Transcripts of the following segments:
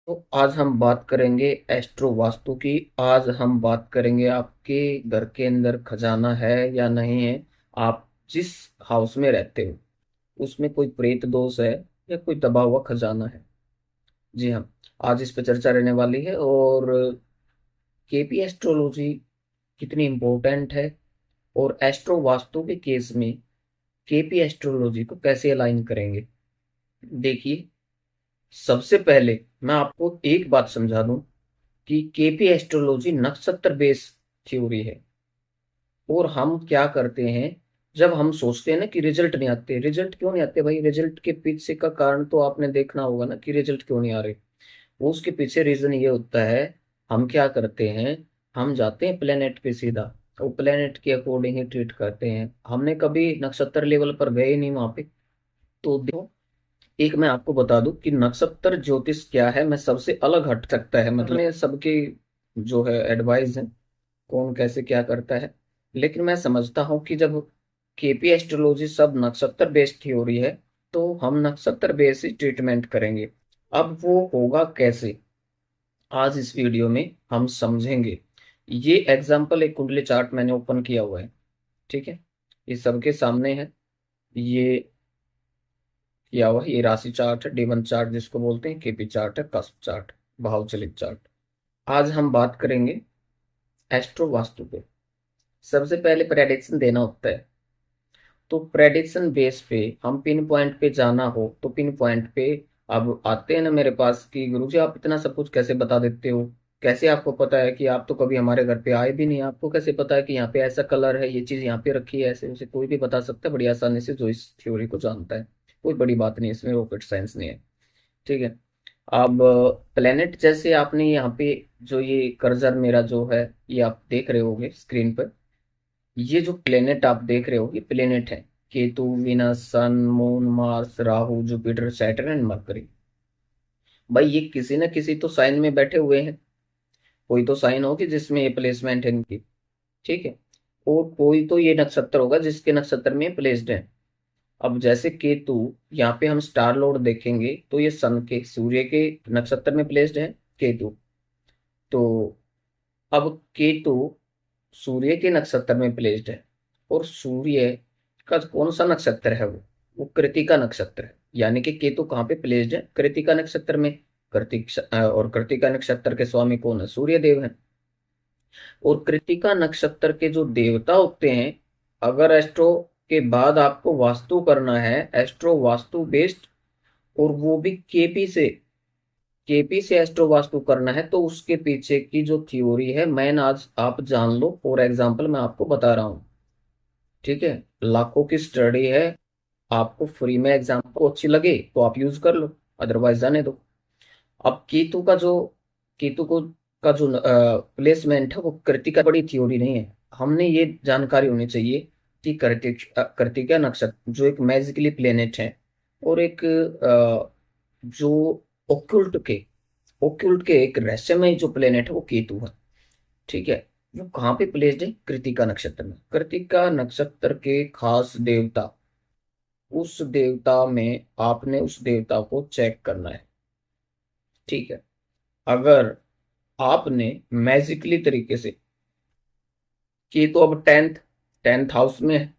तो आज हम बात करेंगे एस्ट्रो वास्तु की। आज हम बात करेंगे आपके घर के अंदर खजाना है या नहीं है। आप जिस हाउस में रहते हो उसमें कोई प्रेत दोष है या कोई दबा हुआ खजाना है। जी हाँ, आज इस पर चर्चा रहने वाली है। और केपी एस्ट्रोलॉजी कितनी इम्पोर्टेंट है और एस्ट्रो वास्तु के केस में केपी एस्ट्रोलॉजी को कैसे अलाइन करेंगे। देखिए, सबसे पहले मैं आपको एक बात समझा दूं कि केपी एस्ट्रोलॉजी नक्षत्र बेस्ड थ्योरी है। और हम क्या करते हैं, जब हम सोचते हैं ना कि रिजल्ट नहीं आते, रिजल्ट क्यों नहीं आते भाई? रिजल्ट के पीछे का कारण तो आपने देखना होगा ना कि रिजल्ट क्यों नहीं आ रहे। वो उसके पीछे रीजन ये होता है, हम क्या करते हैं, हम जाते हैं प्लेनेट पे सीधा, वो प्लेनेट के अकॉर्डिंग ही ट्रीट करते हैं। हमने कभी नक्षत्र लेवल पर गए ही नहीं वहां पे। तो देखो, एक मैं आपको बता दूं कि नक्षत्र ज्योतिष क्या है, मैं सबसे अलग हट सकता है, मतलब ये सबकी जो है एडवाइस है, कौन कैसे क्या करता है। लेकिन मैं समझता हूँ कि जब केपी एस्ट्रोलॉजी सब नक्षत्र बेस्ड थ्योरी है तो हम नक्षत्र बेस्ड ही ट्रीटमेंट करेंगे। अब वो होगा कैसे, आज इस वीडियो में हम समझेंगे। ये एग्जाम्पल एक कुंडली चार्ट मैंने ओपन किया हुआ है, ठीक है, ये सबके सामने है। ये किया हुआ है, ये राशि चार्ट है, D1 चार्ट जिसको बोलते हैं, केपी चार्ट है, कस्प चार्ट, भाव चलित चार्ट। आज हम बात करेंगे एस्ट्रो वास्तु पे। सबसे पहले प्रेडिक्शन देना होता है, तो प्रेडिक्शन बेस पे हम पिन पॉइंट पे जाना हो तो पिन पॉइंट पे अब आते हैं ना मेरे पास कि गुरुजी आप इतना सब कुछ कैसे बता देते हो। कैसे आपको पता है कि आप तो कभी हमारे घर पे आए भी नहीं, आपको कैसे पता है कि यहाँ पे ऐसा कलर है, ये चीज यहाँ पे रखी है, ऐसे उसे कोई भी बता सकता है बड़ी आसानी से जो इस थ्योरी को जानता है। कोई बड़ी बात नहीं, इसमें रॉकेट साइंस नहीं है, ठीक है। अब प्लेनेट जैसे आपने यहाँ पे जो ये कर्सर मेरा जो है, ये आप देख रहे होगे स्क्रीन पर, ये जो प्लेनेट आप देख रहे हो ये प्लेनेट है। Ketu, Venus, sun, moon, Mars, Rahu, Jupiter, Saturn and Mercury. भाई ये किसी न किसी तो साइन में बैठे हुए हैं, कोई तो साइन होगी जिसमें ये प्लेसमेंट है इनकी, ठीक है। और कोई तो ये नक्षत्र होगा जिसके नक्षत्र में प्लेस्ड है। अब जैसे केतु, यहाँ पे हम स्टार लॉर्ड देखेंगे तो ये सन के, सूर्य के नक्षत्र में प्लेस्ड है केतु। तो अब केतु सूर्य के नक्षत्र में प्लेस्ड है, और सूर्य का कौन सा नक्षत्र है, वो कृतिका नक्षत्र है। यानी कि केतु कहाँ पे प्लेस्ड है? कृतिका नक्षत्र में। और कृतिका नक्षत्र के स्वामी कौन है? सूर्य देव है। और कृतिका नक्षत्र के जो देवता होते हैं, अगर एस्ट्रो के बाद आपको वास्तु करना है, एस्ट्रो वास्तु बेस्ड, और वो भी केपी से एस्ट्रो वास्तु करना है, तो उसके पीछे की जो थ्योरी है मैन आज आप जान लो। फॉर एग्जाम्पल मैं आपको बता रहा हूँ, ठीक है, लाखों की स्टडी है। आपको फ्री में एग्जाम को अच्छी लगे तो आप यूज कर लो, अदरवाइज जाने दो। अब केतु को का जो प्लेसमेंट है वो कृतिका, बड़ी थ्योरी नहीं है। हमने ये जानकारी होनी चाहिए कि कृतिका नक्षत्र जो एक मैजिकली प्लेनेट है, और एक जो ओक्युल्ट के एक रहस्यमय जो प्लेनेट है वो केतु है, ठीक है। वो कहाँ पे प्लेस्ड है? कृतिका नक्षत्र में। कृतिका नक्षत्र के खास देवता, उस देवता में आपने उस देवता को चेक करना है, ठीक है। अगर आपने मैजिकली तरीके से, केतु अब टेंथ टेंथ हाउस में है।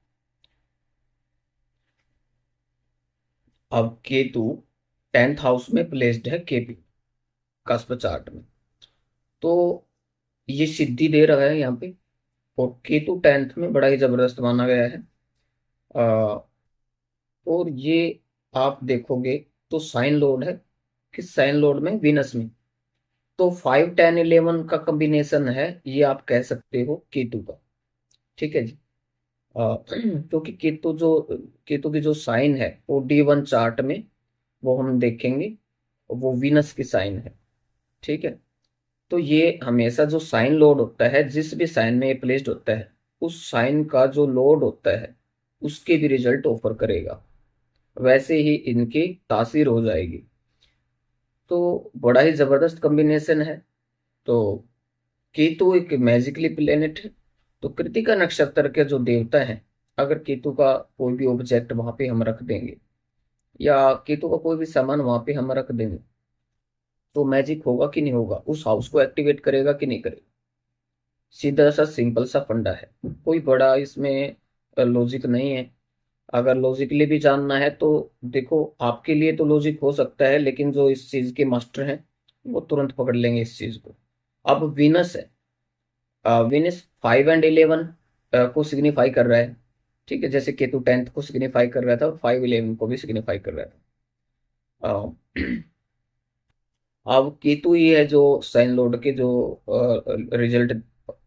अब केतु टेंथ हाउस में प्लेस्ड है केपी कस्प चार्ट में, तो ये सिद्धि दे रहा है यहाँ पे। और केतु टेंथ में बड़ा ही जबरदस्त माना गया है। आ, और ये आप देखोगे तो साइन लॉर्ड है, किस साइन लॉर्ड में? विनस में। तो 5 10 11 का कॉम्बिनेशन है, ये आप कह सकते हो केतु का, ठीक है जी। क्योंकि केतु की जो साइन है वो D1 चार्ट में, वो हम देखेंगे, वो विनस की साइन है, ठीक है। तो ये हमेशा जो साइन लॉर्ड होता है, जिस भी साइन में ये प्लेस्ड होता है, उस साइन का जो लॉर्ड होता है उसके भी रिजल्ट ऑफर करेगा, वैसे ही इनकी तासीर हो जाएगी। तो बड़ा ही जबरदस्त कॉम्बिनेशन है। तो केतु एक मैजिकली प्लेनेट है। तो कृतिका नक्षत्र के जो देवता हैं, अगर केतु का कोई भी ऑब्जेक्ट वहां पे हम रख देंगे, या केतु का कोई भी सामान वहां पे हम रख देंगे, तो मैजिक होगा कि नहीं होगा, उस हाउस को एक्टिवेट करेगा कि नहीं करेगा। सीधा सा सिंपल सा फंडा है, कोई बड़ा इसमें लॉजिक नहीं है। अगर लॉजिकली भी जानना है तो देखो, आपके लिए तो लॉजिक हो सकता है, लेकिन जो इस चीज के मास्टर हैं वो तुरंत पकड़ लेंगे इस चीज को। अब वीनस है, वीनस 5 और 11 को सिग्निफाई कर रहा है। ठीक है, जैसे केतु 10th को सिग्निफाई कर रहा था, और 5 11 को भी सिग्निफाई कर रहा था। अब केतु ही है जो साइन लॉर्ड के जो रिजल्ट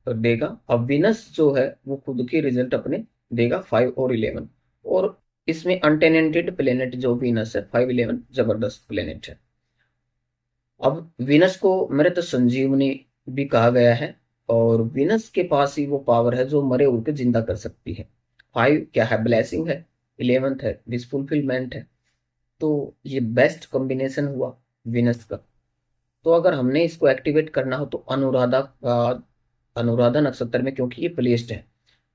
देगा। अब विनस जो है वो खुद के रिजल्ट अपने देगा 5 और 11। और इसमें अनटेनेंटेड प्लेनेट जो विनस है, 5 11 जबरदस्त प्लेनेट है। अब विनस को मेरे तो संजीवनी भी कहा गया है, और विनस के पास ही वो पावर है जो मरे हुए को जिंदा कर सकती है। 5 क्या है, ब्लेसिंग है। 11th है, विश फुलफिलमेंट है। तो ये बेस्ट कॉम्बिनेशन हुआ विनस का। तो अगर हमने इसको एक्टिवेट करना हो तो अनुराधा नक्षत्र में, क्योंकि ये प्लेस्ड है,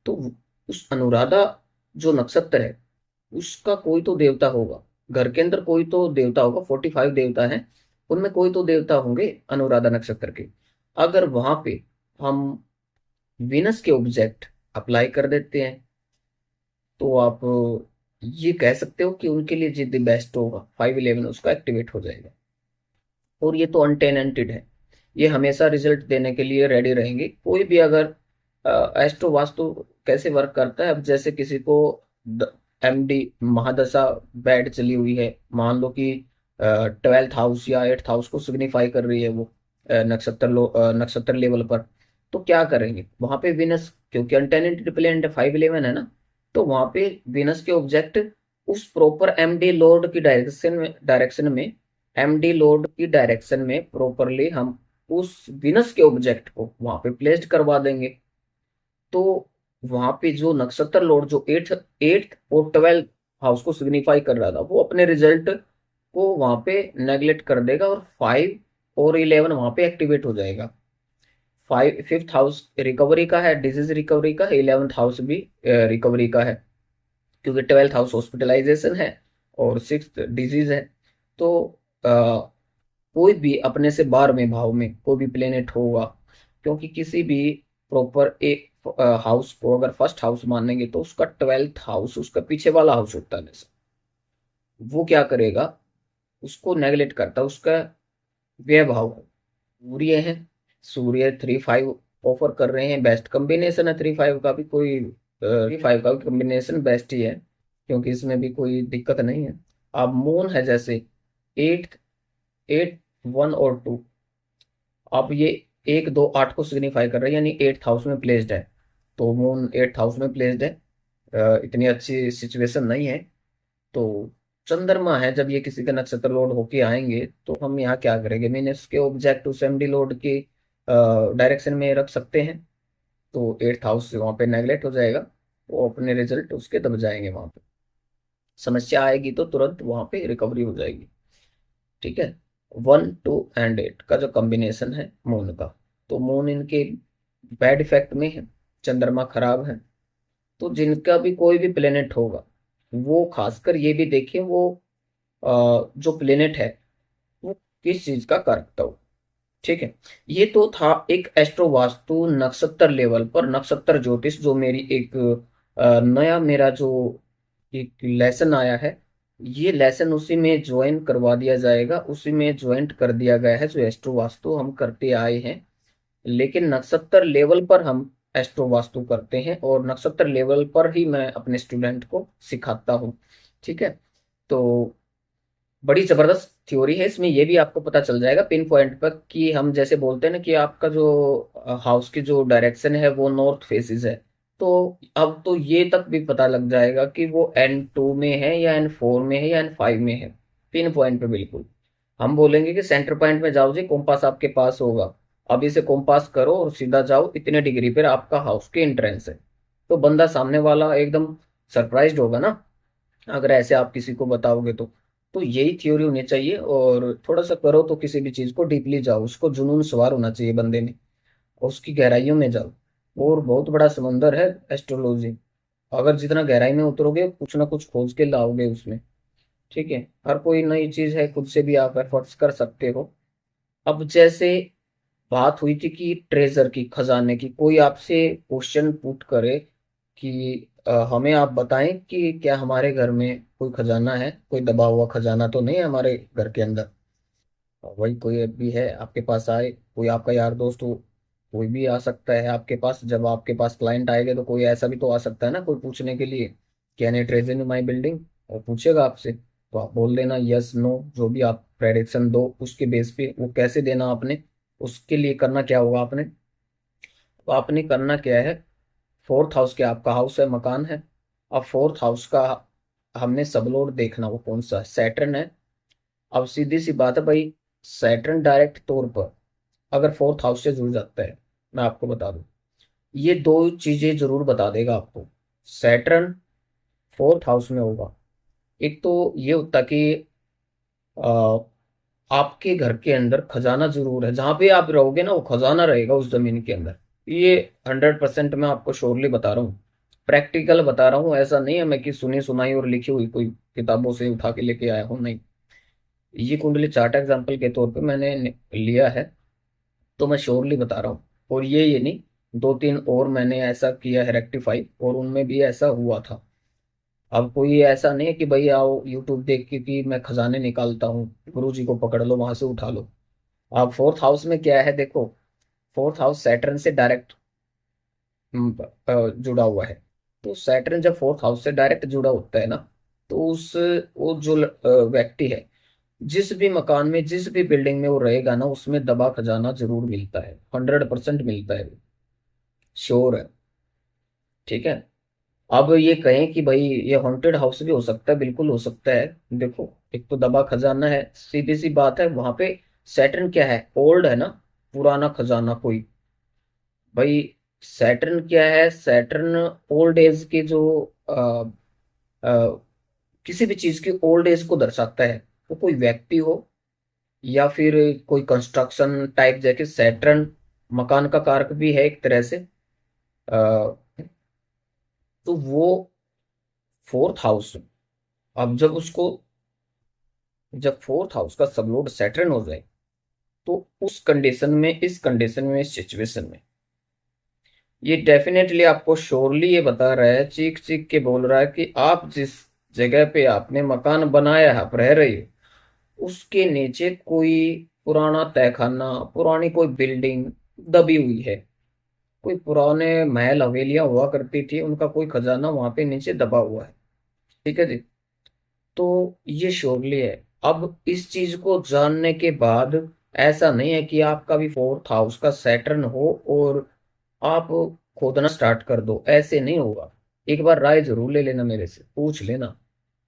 तो उस अनुराधा जो नक्षत्र है उसका कोई तो देवता होगा। घर के अंदर कोई तो देवता होगा, 45 देवता हैं, उनमें कोई तो देवता होंगे अनुराधा नक्षत्र के। अगर वहां पे हम विनस के ऑब्जेक्ट अप्लाई कर देते हैं, तो आप ये कह सकते हो कि उनके लिए जिद बेस्ट होगा, 5 11 उसका एक्टिवेट हो जाएगा। और ये तो अनटेनेंटेड है, ये हमेशा रिजल्ट देने के लिए रेडी रहेंगे। कोई भी अगर एस्ट्रो वास्तु कैसे वर्क करता है, अब जैसे किसी को एमडी महादशा बैड चली हुई है, मान लो कि 12th हाउस या 8th हाउस को सिग्निफाई कर रही है वो नक्षत्र लेवल पर, तो क्या करेंगे वहां पे विनस, क्योंकि अनटेनेंटेड प्लेनेट 5 11 है ना, तो वहां पे विनस के ऑब्जेक्ट उस प्रॉपर एमडी लॉर्ड की डायरेक्शन में एमडी लोड की डायरेक्शन में प्रॉपरली हम उस विनस के ऑब्जेक्ट को वहां पे प्लेस्ड करवा देंगे। तो वहां पे जो नक्षत्र लोड जो एट्थ एट्थ और 12th हाउस को सिग्निफाई कर रहा था, वो अपने रिजल्ट को वहां पे नेग्लेक्ट कर देगा, और 5 और 11 वहां पे एक्टिवेट हो जाएगा। 5th हाउस रिकवरी का है, डिजीज रिकवरी का है, 11th हाउस भी रिकवरी का है, क्योंकि 12th हाउस हॉस्पिटलाइजेशन है और 6th डिजीज है। तो कोई भी अपने से 12वें भाव में कोई भी प्लेनेट होगा, क्योंकि किसी भी प्रॉपर एक हाउस को अगर फर्स्ट हाउस मानेंगे तो उसका 12th हाउस उसका पीछे वाला हाउस होता है जैसे, वो क्या करेगा, उसको नेगलेक्ट करता है, उसका व्यय भाव सूर्य है। सूर्य 3 5 ऑफर कर रहे हैं, बेस्ट कॉम्बिनेशन है 3 5 का भी, कोई 3 5 का भी कॉम्बिनेशन बेस्ट ही है, क्योंकि इसमें भी कोई दिक्कत नहीं है। अब मून है जैसे 8 8 1 और 2, अब ये 1 2 8 को सिग्निफाई कर रहा है, यानी 8th हाउस में प्लेस्ड है। तो मून 8th हाउस में प्लेस्ड है, इतनी अच्छी सिचुएशन नहीं है। तो चंद्रमा है, जब ये किसी का नक्षत्र लोड होके आएंगे तो हम यहाँ क्या करेंगे, मीन इसके ऑब्जेक्ट उस एमडी लोड की डायरेक्शन में रख सकते हैं। तो 8th हाउस से वहां पे नेगलेक्ट हो जाएगा, वो अपने रिजल्ट उसके दब जाएंगे वहां पे। समस्या आएगी तो तुरंत वहां पे रिकवरी हो जाएगी। ठीक है, 1 2 और 8 का जो कॉम्बिनेशन है मून का, तो मून इनके बैड इफेक्ट में है, चंद्रमा खराब है। तो जिनका भी कोई भी प्लेनेट होगा, वो खासकर ये भी देखें वो जो प्लेनेट है वो किस चीज का कारकता हो। ठीक है, ये तो था एक एस्ट्रो वास्तु नक्षत्र लेवल पर नक्षत्र ज्योतिष, जो मेरी एक नया मेरा जो एक लेसन आया है, ये लेसन उसी में ज्वाइन करवा दिया जाएगा, उसी में ज्वाइंट कर दिया गया है जो एस्ट्रो वास्तु हम करते आए हैं। लेकिन नक्षत्र लेवल पर हम एस्ट्रो वास्तु करते हैं, और नक्षत्र लेवल पर ही मैं अपने स्टूडेंट को सिखाता हूँ। ठीक है, तो बड़ी जबरदस्त थ्योरी है, इसमें ये भी आपको पता चल जाएगा पिन पॉइंट पर कि हम जैसे बोलते हैं ना कि आपका जो हाउस की जो डायरेक्शन है वो नॉर्थ फेसिस है, तो अब तो ये तक भी पता लग जाएगा कि वो N2 में है या N4 में है या N5 में है। पिन पॉइंट पे बिल्कुल हम बोलेंगे कि सेंटर पॉइंट में जाओ जी, कॉम्पास आपके पास होगा, अभी से कॉम्पास करो और सीधा जाओ, इतने डिग्री पर आपका हाउस की एंट्रेंस है। तो बंदा सामने वाला एकदम सरप्राइज्ड होगा ना, अगर ऐसे आप किसी को बताओगे तो यही थ्योरी होनी चाहिए। और थोड़ा सा करो तो किसी भी चीज को डीपली जाओ, उसको जुनून सवार होना चाहिए बंदे में, और उसकी गहराइयों में जाओ। और बहुत बड़ा समंदर है एस्ट्रोलॉजी, अगर जितना गहराई में उतरोगे कुछ ना कुछ खोज के लाओगे उसमें। ठीक है, हर कोई नई चीज है, खुद से भी आप एफर्ट्स कर सकते हो। अब जैसे बात हुई थी कि ट्रेजर की, खजाने की, कोई आपसे क्वेश्चन पुट करे कि हमें आप बताएं कि क्या हमारे घर में कोई खजाना है, कोई दबा हुआ खजाना तो नहीं है हमारे घर के अंदर। वही कोई भी है आपके पास आए, कोई आपका यार दोस्त हो, कोई भी आ सकता है आपके पास। जब आपके पास क्लाइंट आएंगे तो कोई ऐसा भी तो आ सकता है ना, कोई पूछने के लिए, can a treasure in my building, और पूछेगा आपसे, तो आप बोल देना यस नो, जो भी आप प्रेडिक्शन दो उसके बेस पे। वो कैसे देना आपने, उसके लिए करना क्या होगा आपने, तो आपने करना क्या है, फोर्थ हाउस के, आपका हाउस है, मकान है। अब फोर्थ हाउस का हमने सबलोड देखना, वो कौन सा है, सैटर्न है। अब सीधी सी बात है भाई, सैटर्न डायरेक्ट तौर पर अगर फोर्थ हाउस से जुड़ जाता है, मैं आपको बता दूं, ये दो चीजें जरूर बता देगा आपको। सैटर्न फोर्थ हाउस में होगा, एक तो ये होता कि आ, आपके घर के अंदर खजाना जरूर है, जहां पे आप रहोगे ना वो खजाना रहेगा उस जमीन के अंदर। ये 100% मैं आपको श्योरली बता रहा हूँ, प्रैक्टिकल बता रहा हूँ। ऐसा नहीं है मैं कि सुनी सुनाई और लिखी हुई कोई किताबों से उठा के लेके आया हूँ, नहीं। ये कुंडली चार्ट एग्जाम्पल के तौर पे मैंने लिया है, तो मैं श्योरली बता रहा हूँ। और ये नहीं, दो तीन और मैंने ऐसा किया है रेक्टिफाई, और उनमें भी ऐसा हुआ था। अब कोई ऐसा नहीं है कि भाई आओ यूट्यूब देख के कि मैं खजाने निकालता हूँ, गुरु जी को पकड़ लो वहां से उठा लो। अब फोर्थ हाउस में क्या है देखो, फोर्थ हाउस सैटर्न से डायरेक्ट जुड़ा हुआ है। तो सैटर्न जब फोर्थ हाउस से डायरेक्ट जुड़ा होता है ना, तो उस वो जो व्यक्ति है, जिस भी मकान में, जिस भी बिल्डिंग में वो रहेगा ना, उसमें दबा खजाना जरूर मिलता है, 100% मिलता है, श्योर है। ठीक है। अब ये कहें कि भाई ये हॉन्टेड हाउस भी हो सकता है, बिल्कुल हो सकता है। देखो, एक तो दबा खजाना है, सीधी सी बात है, वहां पे सैटर्न क्या है, ओल्ड है ना, पुराना खजाना कोई। भाई सैटर्न क्या है, सैटर्न ओल्ड एज के जो आ, आ, किसी भी चीज की ओल्ड एज को दर्शाता है। वो कोई व्यक्ति हो या फिर कोई कंस्ट्रक्शन टाइप, जैसे सैटर्न मकान का कारक भी है एक तरह से। तो वो फोर्थ हाउस, अब जब उसको, जब फोर्थ हाउस का सबलोड सैटर्न हो जाए, तो उस कंडीशन में, इस कंडीशन में, इस सिचुएशन में, ये डेफिनेटली आपको श्योरली ये बता रहा है, चीख चीख के बोल रहा है कि आप जिस जगह पे आपने मकान बनाया है, आप रह रही हो, उसके नीचे कोई पुराना तहखाना, पुरानी कोई बिल्डिंग दबी हुई है। कोई पुराने महल हवेलियां हुआ करती थी, उनका कोई खजाना वहां पे नीचे दबा हुआ है। ठीक है जी। तो ये श्योरली है। अब इस चीज को जानने के बाद ऐसा नहीं है कि आपका भी फोर्थ हाउस का सैटर्न हो और आप खोदना स्टार्ट कर दो, ऐसे नहीं होगा। एक बार राय जरूर ले लेना, मेरे से पूछ लेना।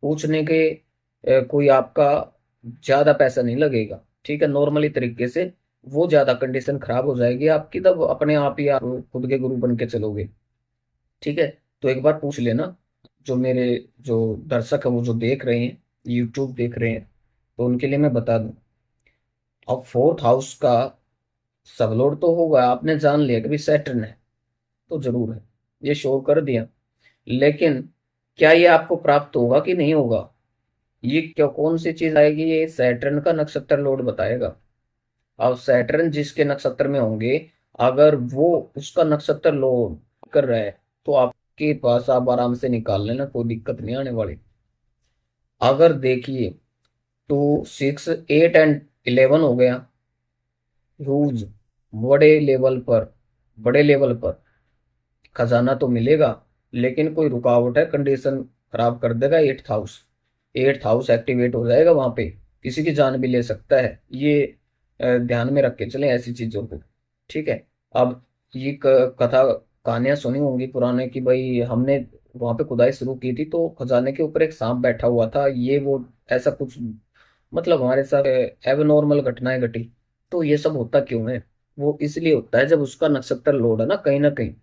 पूछने के कोई आपका ज्यादा पैसा नहीं लगेगा, ठीक है, नॉर्मली तरीके से। वो ज्यादा कंडीशन खराब हो जाएगी आपकी, तब अपने आप ही आप खुद के गुरु बन के चलोगे। ठीक है। तो एक बार पूछ लेना, जो मेरे जो दर्शक है वो जो देख रहे हैं, यूट्यूब देख रहे हैं, तो उनके लिए मैं बता दूं। अब फोर्थ हाउस का सबलोड तो होगा, आपने जान लिया कि भी सैटर्न है, तो जरूर है, ये शो कर दिया। लेकिन क्या ये आपको प्राप्त होगा कि नहीं होगा, ये क्या, कौन सी चीज आएगी, ये सैटर्न का नक्षत्र लोड बताएगा। अब सैटर्न जिसके नक्षत्र में होंगे, अगर वो उसका नक्षत्र लोड कर रहा है, तो आपके पास आप आराम से निकाल लेना, कोई दिक्कत नहीं आने वाली। अगर देखिए, 2 6 8 एंड 11 हो गया, ह्यूज, बड़े लेवल पर, बड़े लेवल पर खजाना तो मिलेगा, लेकिन कोई रुकावट है, कंडीशन खराब कर देगा। Eighth house, eighth house activate हो जाएगा वहां पे, किसी की जान भी ले सकता है ये। ध्यान में रख के चलें ऐसी चीजों को। ठीक है। अब ये कथा, कहानियां सुनी होंगी पुराने की, भाई हमने वहां पे खुदाई शुरू की थी तो खजाने के ऊपर एक सांप बैठा हुआ था, ये वो, ऐसा कुछ, मतलब हमारे साथ एबनॉर्मल घटनाएं घटी। तो ये सब होता क्यों है, वो इसलिए होता है जब उसका नक्षत्र लोड है ना कहीं।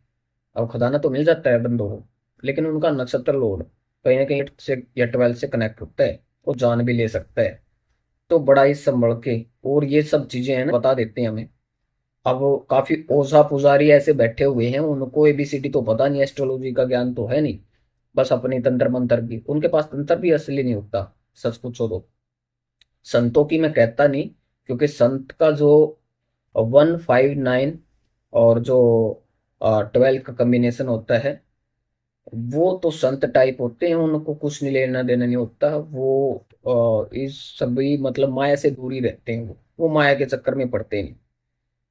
अब खजाना तो मिल जाता है बंदों को, लेकिन उनका नक्षत्र लोड कहीं ना कहीं 8 से या 12 से कनेक्ट होता है, वो जान भी ले सकता है। तो बड़ा ही संभल के, और ये सब चीजें हैं ना बता देते हैं हमें। अब वो काफी ओझा पुजारी ऐसे बैठे हुए हैं, उनको एबीसीडी तो पता नहीं, एस्ट्रोलॉजी का ज्ञान तो है नहीं, बस अपनी तंत्र मंत्र की, उनके पास तंत्र भी असली नहीं होता, सच पूछो तो। संतों की मैं कहता नहीं, क्योंकि संत का जो 159 और जो 12 का कॉम्बिनेशन होता है, वो तो संत टाइप होते हैं, उनको कुछ नहीं लेना देना नहीं होता। वो इस सभी मतलब माया से दूरी रहते हैं, वो माया के चक्कर में पड़ते नहीं।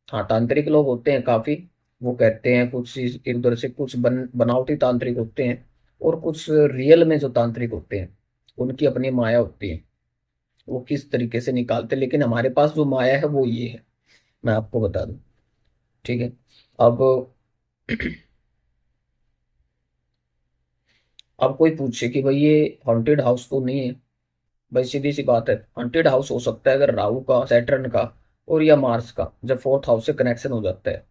हाँ, तांत्रिक लोग होते हैं काफी, वो कहते हैं कुछ इधर उधर से, कुछ बनावटी तांत्रिक होते हैं, और कुछ रियल में जो तांत्रिक होते हैं उनकी अपनी माया होती है, वो किस तरीके से निकालते हैं। लेकिन हमारे पास जो माया है वो ये है, मैं आपको बता दूं। ठीक है। अब अब कोई पूछे कि भाई ये हॉन्टेड हाउस तो नहीं है, भाई सीधी सी बात है, हॉन्टेड हाउस हो सकता है अगर राहु का, सैटर्न का और या मार्स का जब फोर्थ हाउस से कनेक्शन हो जाता है।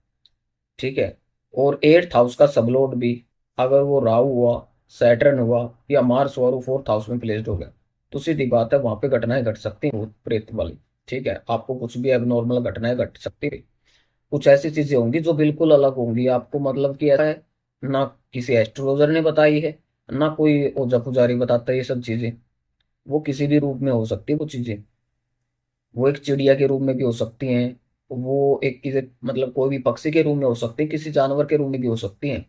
ठीक है। और एट्थ हाउस का सबलोड भी, अगर वो राहु हुआ, सैटर्न हुआ या मार्स हुआ और वो फोर्थ हाउस में प्लेस्ड हो गया, तो सीधी बात है वहां पे घटनाएं घट सकती हैं भूत प्रेत वाली। ठीक है, आपको कुछ भी एबनॉर्मल घटनाएं घट सकती है। कुछ ऐसी चीजें होंगी जो बिल्कुल अलग होंगी, आपको मतलब कि ऐसा है ना, किसी एस्ट्रोलॉजर ने बताई है, ना कोई ओझा पुजारी बताता है ये सब चीजें। वो किसी भी रूप में हो सकती है वो चीजें। वो एक चिड़िया के रूप में भी हो सकती हैं, वो एक किसी मतलब कोई भी पक्षी के रूप में हो सकती है, किसी जानवर के रूप में भी हो सकती हैं।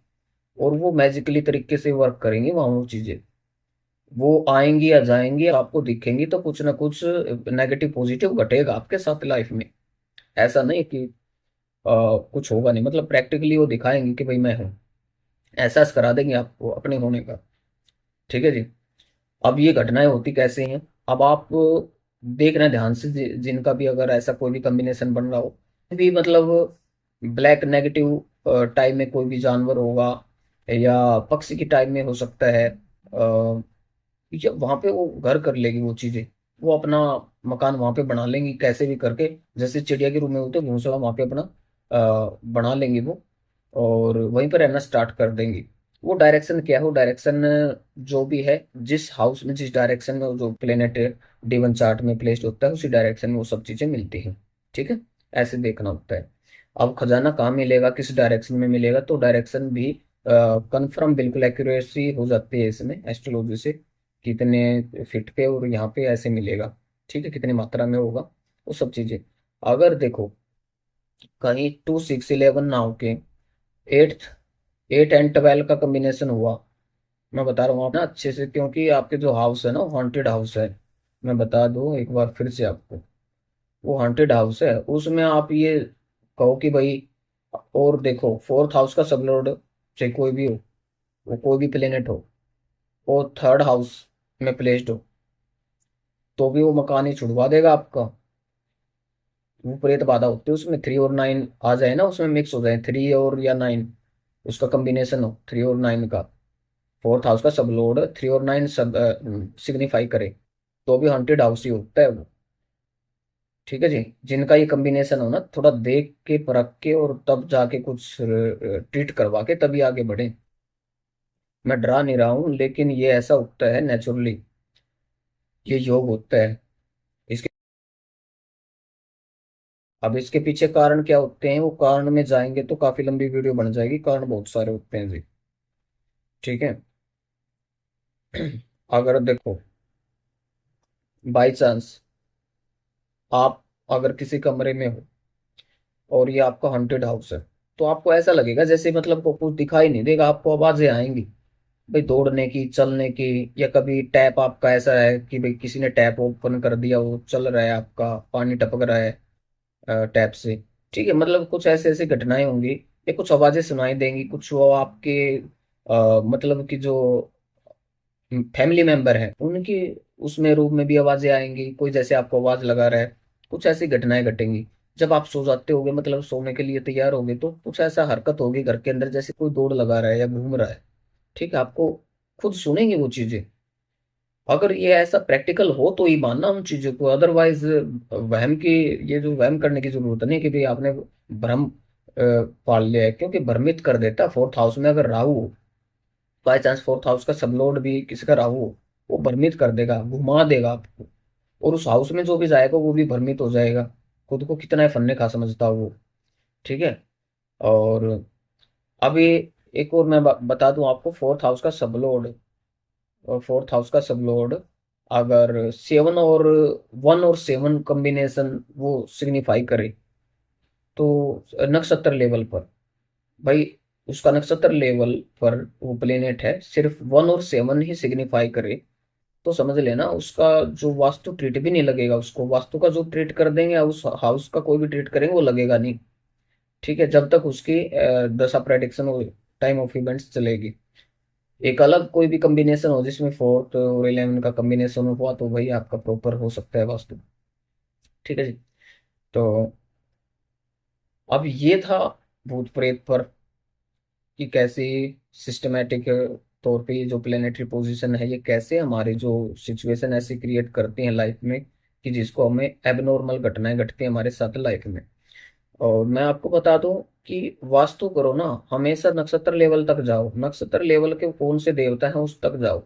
और वो मैजिकली तरीके से वर्क करेंगी वहां वो चीजें। वो आएंगी या जाएंगी, आपको दिखेंगी तो कुछ ना कुछ नेगेटिव पॉजिटिव घटेगा आपके साथ लाइफ में। ऐसा नहीं कि कुछ होगा नहीं, मतलब प्रैक्टिकली वो दिखाएंगे कि भाई मैं हूँ, एहसास करा देंगे आपको अपने होने का। ठीक है जी। अब ये घटनाएं होती कैसे हैं, अब आप देखना ध्यान से, जिनका भी अगर ऐसा कोई भी कॉम्बिनेशन बन रहा हो, भी मतलब ब्लैक नेगेटिव टाइप में कोई भी जानवर होगा, या पक्षी की टाइप में हो सकता है, या वहां पे वो घर कर लेगी वो चीजें, वो अपना मकान वहां पे बना लेंगी कैसे भी करके। जैसे चिड़िया के रूप में होते हैं, घोंसला वहां पे अपना बना लेंगी वो, और वहीं पर रहना स्टार्ट कर देंगी। वो डायरेक्शन क्या है, वो डायरेक्शन जो भी है, जिस हाउस में जिस डायरेक्शन में जो प्लेनेट D1 चार्ट में प्लेस्ड होता है, उसी डायरेक्शन में वो सब चीजें मिलती हैं। ठीक है, ऐसे देखना होता है। अब खजाना कहाँ मिलेगा, किस डायरेक्शन में मिलेगा, तो डायरेक्शन भी कंफर्म बिल्कुल एक्यूरेसी हो जाती है इसमें एस्ट्रोलॉजी से, कितने फिट पे और यहाँ पे ऐसे मिलेगा। ठीक है, कितनी मात्रा में होगा वो सब चीजें। अगर देखो कहीं 2 6 11 ना होके एट 8 एंड 12 का कॉम्बिनेशन हुआ, मैं बता रहा हूँ आप ना अच्छे से, क्योंकि आपके जो हाउस है ना हॉन्टेड हाउस है। मैं बता दूं एक बार फिर से आपको, वो हॉन्टेड हाउस है, उसमें आप ये कहो कि भाई, और देखो फोर्थ हाउस का सबलॉर्ड चाहे कोई भी हो, वो कोई भी प्लेनेट हो, वो थर्ड हाउस में प्लेस्ड हो, तो भी वो मकान ही छुड़वा देगा आपका। वो प्रेत बाधा होती है उसमें, 3 और 9 आ जाए ना, उसमें मिक्स हो जाए 3 और या 9, उसका कॉम्बिनेशन हो 3 और 9 का, फोर्थ हाउस का सब लोड 3 और 9 सब सिग्निफाई करे, तो भी हॉन्टेड हाउस ही होता है वो। ठीक है जी। जिनका ये कॉम्बिनेशन हो ना, थोड़ा देख के परख के और तब जाके कुछ ट्रीट करवा के तभी आगे बढ़े। मैं डरा नहीं रहा हूँ, लेकिन ये ऐसा होता है नेचुरली, ये योग होता है इसके। अब इसके पीछे कारण क्या होते हैं, वो कारण में जाएंगे तो काफी लंबी वीडियो बन जाएगी, कारण बहुत सारे होते हैं जी। ठीक है। अगर देखो बाई चांस आप अगर किसी कमरे में हो और ये आपका हॉन्टेड हाउस है, तो आपको ऐसा लगेगा जैसे मतलब को कुछ दिखाई नहीं देगा, आपको आवाजें आएंगी भाई दौड़ने की, चलने की, या कभी टैप आपका ऐसा है कि भाई किसी ने टैप ओपन कर दिया, वो चल रहा है, आपका पानी टपक रहा है टैप से। ठीक है, मतलब कुछ ऐसे ऐसी घटनाएं होंगी, या कुछ आवाजें सुनाई देंगी, कुछ वो आपके मतलब कि जो फैमिली मेंबर है उनकी उसमें रूम में भी आवाजें आएंगी, कोई जैसे आपको आवाज लगा रहा है। कुछ ऐसी घटनाएं घटेंगी। जब आप सो जाते होगे, मतलब सोने के लिए तैयार होगे, तो कुछ ऐसा हरकत होगी घर के अंदर, जैसे कोई दौड़ लगा रहा है या घूम रहा है। ठीक है, आपको खुद सुनेंगे वो चीजें। अगर ये ऐसा प्रैक्टिकल हो तो ही मानना उन चीजों को, अदरवाइज वहम की, ये जो वहम करने की जरूरत नहीं कि भाई आपने भ्रम पाल लिया है, क्योंकि भ्रमित कर देता फोर्थ हाउस में अगर राहु हो, बाई चांस फोर्थ हाउस का सबलोड भी किसी का राहु हो, वो भ्रमित कर देगा, घुमा देगा आपको। और उस हाउस में जो भी जाएगा वो भी भ्रमित हो जाएगा, खुद को कितना फन्ने खा समझता हो वो। ठीक है। और अभी एक और मैं बता दूं आपको, फोर्थ हाउस का सबलोड, और फोर्थ हाउस का सबलोड अगर 7 और 1 और 7 कॉम्बिनेशन वो सिग्निफाई करे, तो नक्षत्र लेवल पर भाई, उसका नक्षत्र लेवल पर वो प्लेनेट है, सिर्फ 1 और 7 ही सिग्निफाई करे, तो समझ लेना उसका जो वास्तु ट्रीट भी नहीं लगेगा, उसको वास्तु का जो ट्रीट कर देंगे या उस हाउस का कोई भी ट्रीट करेंगे वो लगेगा नहीं। ठीक है, जब तक उसकी दशा प्रेडिक्शन और टाइम ऑफ इवेंट्स चलेगी। एक अलग कोई भी कॉम्बिनेशन हो जिसमें 4 और 11 का कॉम्बिनेशन हुआ, तो वही आपका प्रॉपर हो सकता है वास्तु। ठीक है जी। तो अब ये था भूत प्रेत पर, कि कैसे सिस्टमेटिक तौर पे ये जो प्लेनेटरी पोजीशन है, ये कैसे हमारे जो सिचुएशन ऐसी क्रिएट करती हैं लाइफ में, कि जिसको हमें एबनॉर्मल घटनाएं घटती हैं हमारे साथ लाइफ में। और मैं आपको बता दूं कि वास्तु करो ना, हमेशा नक्षत्र लेवल तक जाओ, नक्षत्र लेवल के कौन से देवता हैं उस तक जाओ।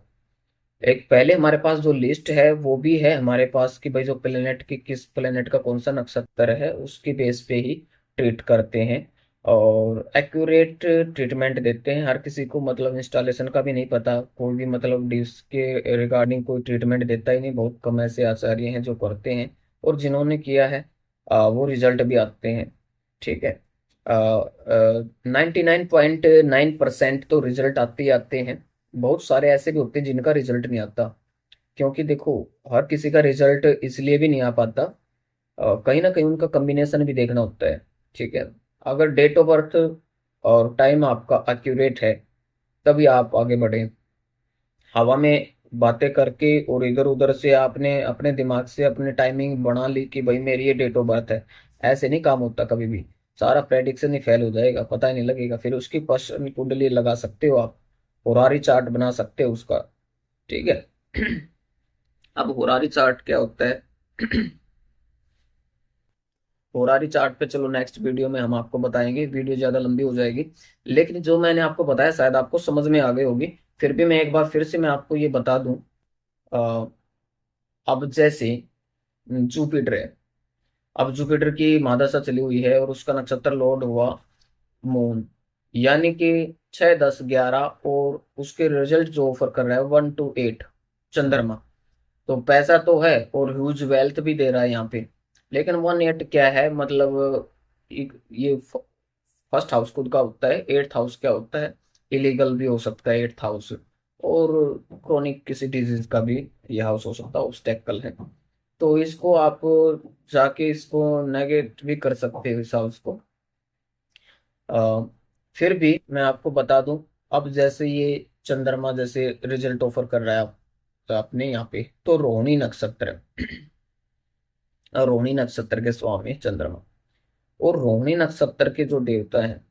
एक पहले हमारे पास जो लिस्ट है वो भी है हमारे पास, कि भाई जो प्लेनेट की किस प्लेनेट का कौन सा नक्षत्र है उसकी बेस पे ही ट्रीट करते हैं, और एक्यूरेट ट्रीटमेंट देते हैं। हर किसी को मतलब इंस्टॉलेशन का भी नहीं पता, कोई भी मतलब डिश के रिगार्डिंग कोई ट्रीटमेंट देता ही नहीं, बहुत कम ऐसे आचार्य हैं जो करते हैं, और जिन्होंने किया है वो रिजल्ट भी आते हैं। ठीक है, 99.9% तो रिजल्ट आते ही आते हैं। बहुत सारे ऐसे भी होते हैं जिनका रिजल्ट नहीं आता, क्योंकि देखो, हर किसी का रिजल्ट इसलिए भी नहीं आ पाता, कहीं ना कहीं उनका कॉम्बिनेशन भी देखना होता है। ठीक है, अगर डेट ऑफ बर्थ और टाइम आपका एक्यूरेट है, तभी आप आगे बढ़े। हवा में बातें करके और इधर उधर से आपने अपने दिमाग से अपने टाइमिंग बना ली कि भाई मेरी ये डेट ऑफ बर्थ है, ऐसे नहीं काम होता कभी भी। सारा प्रेडिक्शन ही फेल हो जाएगा, पता ही नहीं लगेगा। फिर उसकी पर्सनल कुंडली लगा सकते हो आप, होरारी चार्ट बना सकते हो उसका। ठीक है। अब होरारी चार्ट क्या होता है? होरारी चार्ट पे चलो नेक्स्ट वीडियो में हम आपको बताएंगे, वीडियो ज्यादा लंबी हो जाएगी। लेकिन जो मैंने आपको बताया शायद आपको समझ में आ गई होगी, फिर भी मैं एक बार फिर से मैं आपको ये बता दूं। अ, अब जैसे जुपिटर है, अब जुपिटर की महादशा चली हुई है और उसका नक्षत्र लॉर्ड हुआ मून, यानी कि 6, 10, 11, और उसके रिजल्ट जो ऑफर कर रहा है 1 to 8 चंद्रमा। तो पैसा तो है और ह्यूज वेल्थ भी दे रहा है यहाँ पे। लेकिन 1 8 क्या है मतलब, ये फर्स्ट हाउस खुद का होता है, 8th हाउस क्या होता है, इलीगल भी हो सकता है 8th हाउस, और क्रोनिक किसी डिजीज का भी ये हाउस हो सकता है, ऑब्स्टेकल है। तो इसको आप जाके इसको नेगेट भी कर सकते हो इस हाउस को। अ, फिर भी मैं आपको बता दूं, अब जैसे ये चंद्रमा जैसे रिजल्ट ऑफर कर रहा है तो आपने यहाँ पे तो रोहिणी नक्षत्र है, रोहिणी नक्षत्र के स्वामी चंद्रमा, और रोहिणी नक्षत्र के जो देवता हैं,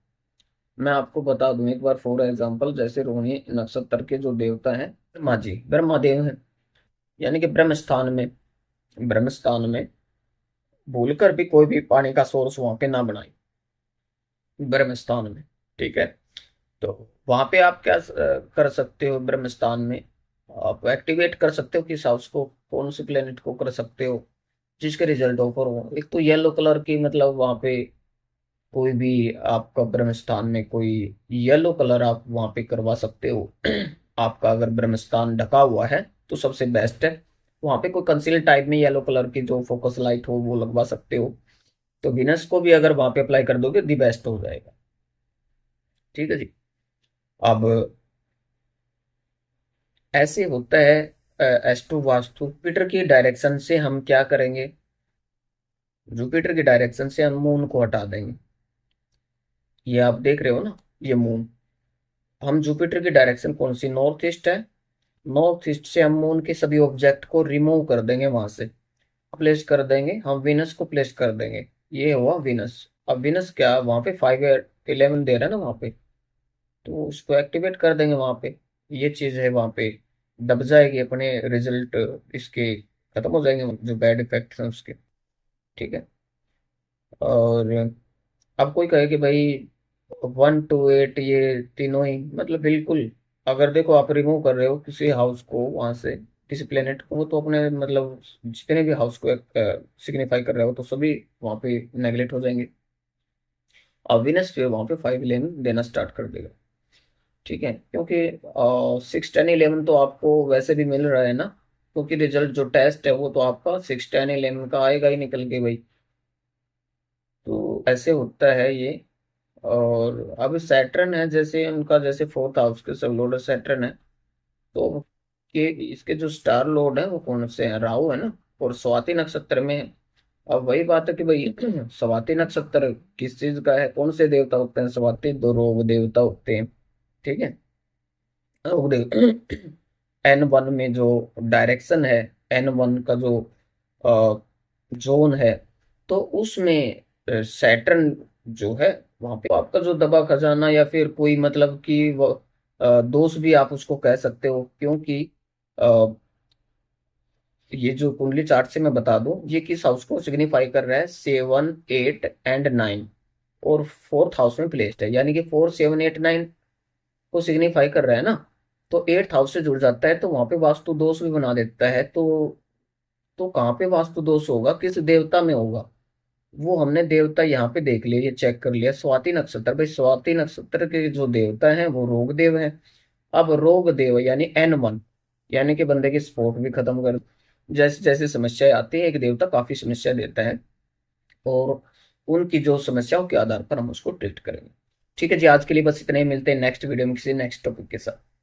मैं आपको बता दूं एक बार फॉर एग्जांपल, जैसे रोहिणी नक्षत्र के जो देवता हैं ब्रह्मा जी, ब्रह्मादेव हैं। यानी कि ब्रह्मस्थान में भूलकर भी कोई भी पानी का सोर्स वहां पे ना बनाए, ब्रह्मस्थान में। ठीक है, तो वहां पे आप क्या कर सकते हो, ब्रह्मस्थान में आप एक्टिवेट कर सकते हो किस हाउस को, कौन से प्लेनेट को कर सकते हो जिसके रिजल्ट ऑफर हो। एक तो येलो कलर की, मतलब वहां पे कोई भी आपका ब्रह्मस्थान में कोई येलो कलर आप वहां पे करवा सकते हो। आपका अगर ब्रह्मस्थान ढका हुआ है तो सबसे बेस्ट है, वहां पे कोई कंसील टाइप में येलो कलर की जो फोकस लाइट हो वो लगवा सकते हो। तो विनस को भी अगर वहां पे अप्लाई कर दोगे दी बेस्ट हो जाएगा। ठीक है जी। अब ऐसे होता है एस्ट्रो वास्तु, जुपिटर की डायरेक्शन से हम क्या करेंगे, जुपिटर की डायरेक्शन से हम मून को हटा देंगे। ये आप देख रहे हो ना, ये मून, हम जुपिटर की डायरेक्शन कौन सी, नॉर्थ ईस्ट है, नॉर्थ ईस्ट से हम मून के सभी ऑब्जेक्ट को रिमूव कर देंगे, वहां से प्लेस कर देंगे, हम विनस को प्लेस कर देंगे। ये हुआ विनस। अब विनस क्या, वहां पे 5 11 दे रहा है ना वहां पे, तो उसको एक्टिवेट कर देंगे वहां पे। ये चीज है वहां पे, दब जाएगी अपने रिजल्ट इसके, खत्म हो जाएंगे जो बैड इफेक्ट्स हैं उसके। ठीक है। और अब कोई कहे कि भाई 1 to 8 ये तीनों ही मतलब बिल्कुल, अगर देखो आप रिमूव कर रहे हो किसी हाउस को वहां से, किसी प्लेनेट को, तो अपने मतलब जितने भी हाउस को सिग्निफाई कर रहे हो तो सभी वहां पे नेगलेक्ट हो जाएंगे। अब विनस जो है वहां पे 5 11 देना स्टार्ट कर देगा। ठीक है, क्योंकि 6 10 11 तो आपको वैसे भी मिल रहा है ना, क्योंकि रिजल्ट जो टेस्ट है वो तो आपका 6 10 11 का आएगा ही निकल के भाई। तो ऐसे होता है ये। और अब सैटर्न है, जैसे उनका जैसे फोर्थ हाउस के सब लॉर्ड सैटर्न है, तो के इसके जो स्टार लॉर्ड है वो कौन से हैं, राहु है ना, और स्वाति नक्षत्र में है। अब वही बात है कि भाई स्वाति नक्षत्र किस चीज का है, कौन से देवता होते हैं स्वाति, दो रोग देवता होते हैं। ठीक है। और N1 में जो डायरेक्शन है, N1 का जो जोन है, तो उसमें सैटर्न जो है, वहां पे आपका जो दबा खजाना या फिर कोई मतलब कि वो दोष भी आप उसको कह सकते हो, क्योंकि अ, ये जो कुंडली चार्ट से मैं बता दूं, ये किस हाउस को सिग्निफाई कर रहा है, 7 8 एंड 9, और फोर्थ हाउस में प्लेस्ड है, यानी कि 4 7 8 9 को सिग्निफाई कर रहा है ना। तो एट्थ हाउस से जुड़ जाता है, तो वहां पे वास्तु दोष भी बना देता है। तो कहाँ पे वास्तु दोष होगा, किस देवता में होगा, वो हमने देवता यहाँ पे देख लिया, ये चेक कर लिया, स्वाति नक्षत्र। भाई स्वाति नक्षत्र के जो देवता हैं वो रोग देव हैं। अब रोग देव यानी N1, यानी कि बंदे की सपोर्ट भी खत्म कर, जैसे जैसे समस्याएं आती है, एक देवता काफी समस्या देता है, और उनकी जो समस्याओं के आधार पर हम उसको ट्रीट करेंगे। ठीक है जी, आज के लिए बस इतने ही, मिलते हैं नेक्स्ट वीडियो में किसी नेक्स्ट टॉपिक के साथ।